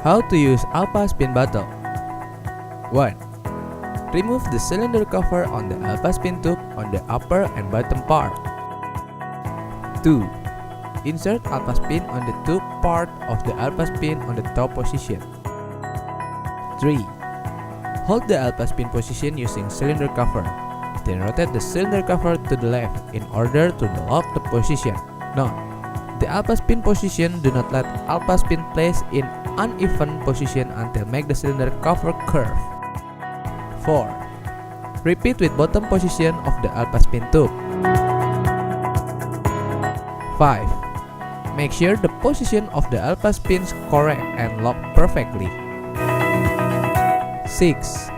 How to use Alpha Spin Bottle. 1. Remove the cylinder cover on the Alpha Spin tube on the upper and bottom part. 2. Insert Alpha Spin on the tube part of the Alpha Spin on the top position. 3. Hold the Alpha Spin position using cylinder cover. Then rotate the cylinder cover to the left in order to lock the position. Note: the Alpha Spin position do not let Alpha Spin place in uneven position until make the cylinder cover curve. 4. Repeat with bottom position of the Alpha Spin tube. 5. Make sure the position of the Alpha Spins correct and lock perfectly. 6.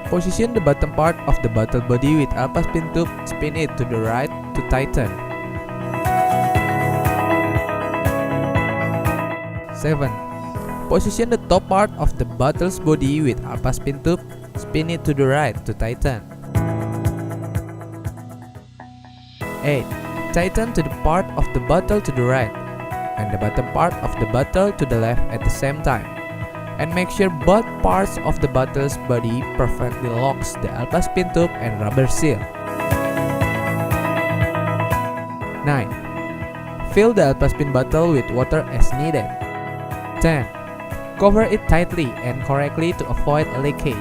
Position the bottom part of the bottle body with Alpha Spin tube, spin it to the right to tighten. 7. Position the top part of the bottle's body with Alpha Spin tube, spin it to the right to tighten. 8. Tighten to the part of the bottle to the right and the bottom part of the bottle to the left at the same time, and make sure both parts of the bottle's body perfectly locks the Alpha Spin tube and rubber seal. 9. Fill the Alpha Spin bottle with water as needed. 10. Cover it tightly and correctly to avoid leakage.